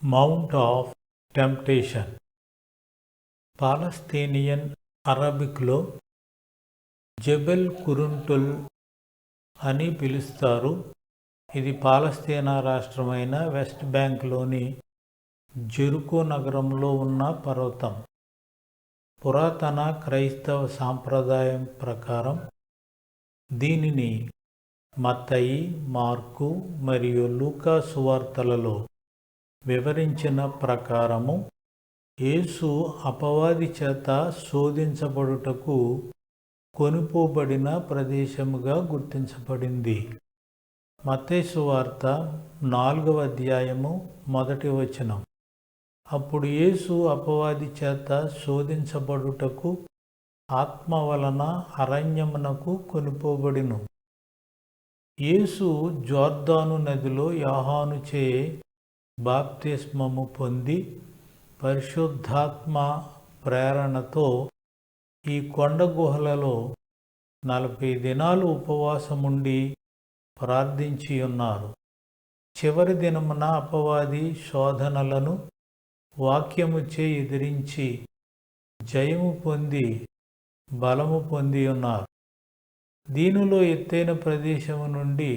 Mount of temptation. Palestinian అరబిక్లో జబెల్ కురుంటుల్ అని పిలుస్తారు. ఇది పాలస్తీనా రాష్ట్రమైన వెస్ట్ బ్యాంక్లోని జెరుకో నగరంలో ఉన్న పర్వతం. పురాతన క్రైస్తవ సాంప్రదాయం ప్రకారం దీనిని మత్తయి, మార్కు మరియు లూకా సువార్తలలో వివరించిన ప్రకారము యేసు అపవాది చేత శోధించబడుటకు కొనుపోబడిన ప్రదేశముగా గుర్తించబడింది. మత్తయి సువార్త 4వ అధ్యాయము 1వ వచనం. అప్పుడు యేసు అపవాది చేత శోధించబడుటకు ఆత్మ వలన అరణ్యమునకు కొనుపోబడిను. యేసు జోర్దాను నదిలో యోహానుచే బాప్తిస్మము పొంది పరిశుద్ధాత్మ ప్రేరణతో ఈ కొండ గుహలలో 40 దినాలు ఉపవాసముండి ప్రార్థించి ఉన్నారు. చివరి దినమున అపవాది శోధనలను వాక్యముచే ఎదిరించి జయము పొంది బలము పొంది ఉన్నారు. దీనిలో ఎత్తైన ప్రదేశము నుండి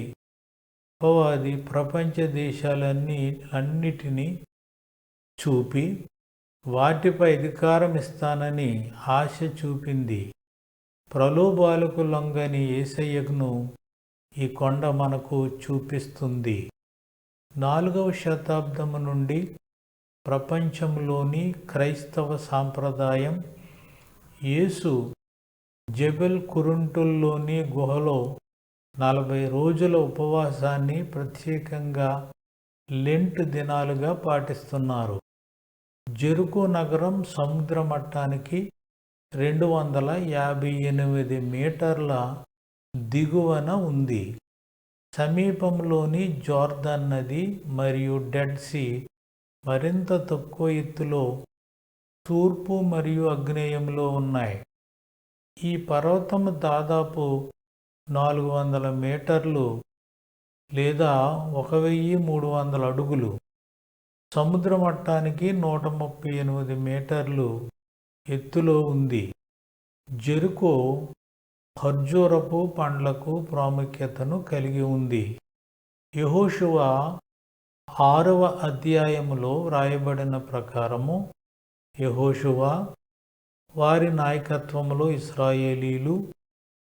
అపవాది ప్రపంచ దేశాలన్నిటినీ చూపి వాటిపై అధికారం ఇస్తానని ఆశ చూపింది. ప్రలోభాలకు లొంగని యేసయ్యను ఈ కొండ మనకు చూపిస్తుంది. 4వ శతాబ్దము నుండి ప్రపంచంలోని క్రైస్తవ సాంప్రదాయం యేసు జబెల్ కురుంటుల్లోని గుహలో 40 రోజుల ఉపవాసాన్ని ప్రత్యేకంగా లెంట్ దినాలుగా పాటిస్తున్నారు. జెరుకో నగరం సముద్ర మట్టానికి 258 మీటర్ల దిగువన ఉంది. సమీపంలోని జోర్దాన్ నది మరియు డెడ్ సీ మరింత తక్కువ ఎత్తులో తూర్పు మరియు ఆగ్నేయంలో ఉన్నాయి. ఈ పర్వతం దాదాపు 400 మీటర్లు లేదా 1300 అడుగులు, సముద్ర మట్టానికి 138 మీటర్లు ఎత్తులో ఉంది. జెరుకో ఖర్జూరపు పండ్లకు ప్రాముఖ్యతను కలిగి ఉంది. యెహోషువ 6వ అధ్యాయములో వ్రాయబడిన ప్రకారము యెహోషువ వారి నాయకత్వంలో ఇశ్రాయేలీలు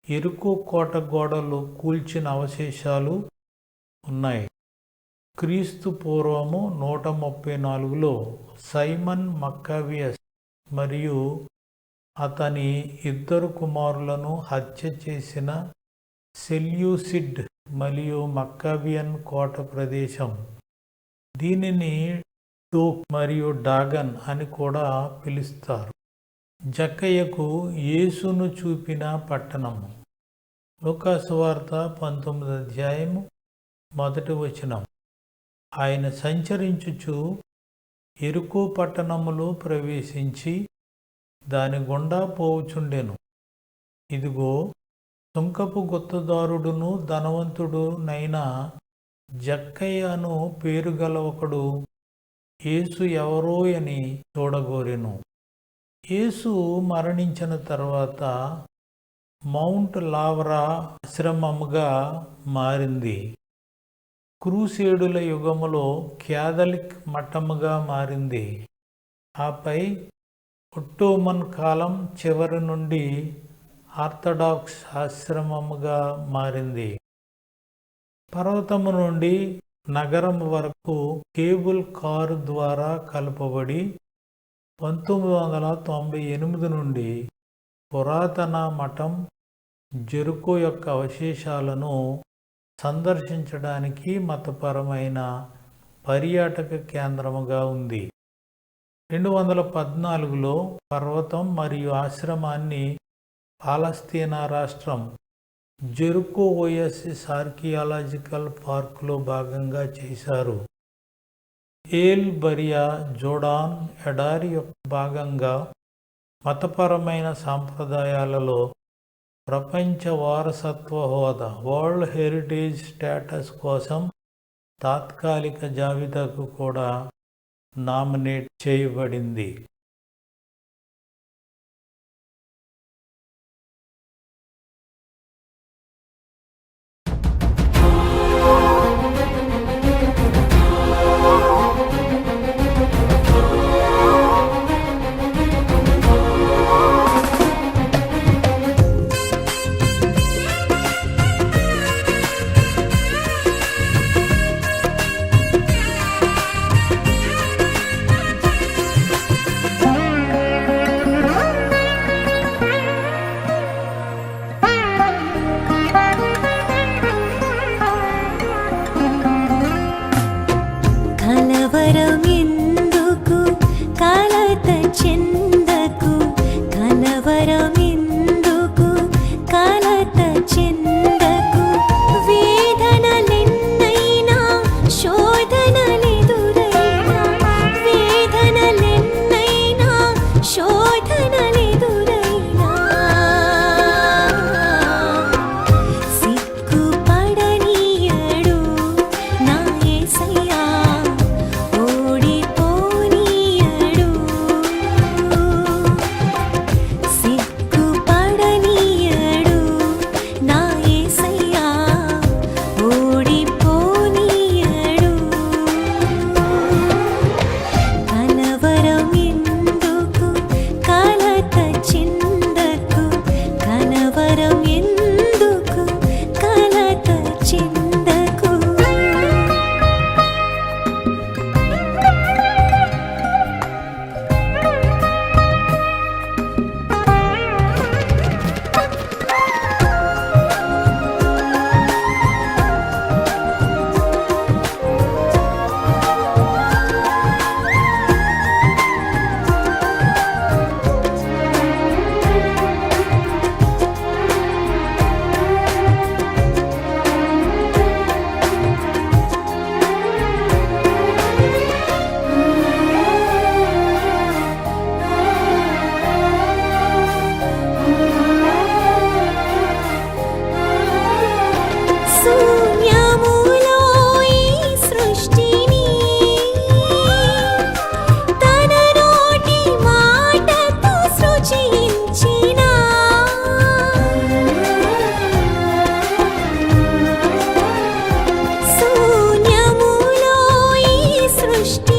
యెరికో కోట గోడలు కూల్చిన అవశేషాలు ఉన్నాయి. క్రీస్తు పూర్వము 134లో సైమన్ మక్కాబియస్ మరియు అతని 2 కుమారులను హత్య చేసిన సెల్యూసిడ్ మరియు మక్కాబియన్ కోట ప్రదేశం. దీనిని టోక్ మరియు డాగన్ అని కూడా పిలుస్తారు. జక్కయ్యకు యేసును చూపిన పట్టణము. లూకా సువార్త 19వ అధ్యాయము 1వ వచనం. ఆయన సంచరించుచు యెరికో పట్టణములో ప్రవేశించి దాని గుండా పోవుచుండెను. ఇదిగో, సుంకపు గుత్తదారుడును ధనవంతుడునైన జక్కయ్య అను పేరు గల ఒకడు యేసు ఎవరో అని చూడగోరెను. యేసు మరణించిన తర్వాత మౌంట్ లావ్రా ఆశ్రమముగా మారింది. క్రూసేడుల యుగములో క్యాథలిక్ మఠముగా మారింది. ఆపై ఒట్టోమన్ కాలం చివరి నుండి ఆర్థడాక్స్ ఆశ్రమముగా మారింది. పర్వతము నుండి నగరం వరకు కేబుల్ కారు ద్వారా కలపబడి 1998 నుండి పురాతన మఠం జెరుకో యొక్క అవశేషాలను సందర్శించడానికి మతపరమైన పర్యాటక కేంద్రముగా ఉంది. 2014లో పర్వతం మరియు ఆశ్రమాన్ని పాలస్తీనా రాష్ట్రం జెరుకో ఓయసిస్ ఆర్కియాలజికల్ పార్కులో భాగంగా చేశారు. ఎల్ బరియా జోర్డాన్ ఎడారి యొక్క భాగంగా మతపరమైన సాంప్రదాయాలలో ప్రపంచ వారసత్వ హోదా వరల్డ్ హెరిటేజ్ స్టేటస్ కోసం తాత్కాలిక జాబితాకు కూడా నామినేట్ చేయబడింది. కలవరమెందుకు కలత చెందకు, కలవరమెందుకు కలత చెందకు, వేదనలెన్నైనా శోధనలెదురైనా, వేదనలెన్నైనా శోధనలెదురైనా, సిగ్గుపడనీయడు నా యేసయ్యా, ఓడిపోనీయడు, సిగ్గుపడనీయడు నా యేసయ్యా, ఓడిపోనీయడు. కలవరమెందుకు కలత చెందకు, కలవరమెందుకు కలత చెందకు. శూన్యములో ఈ సృష్టిని తన నోటి మాటతో సృజించిన, శూన్యములో ఈ సృష్టి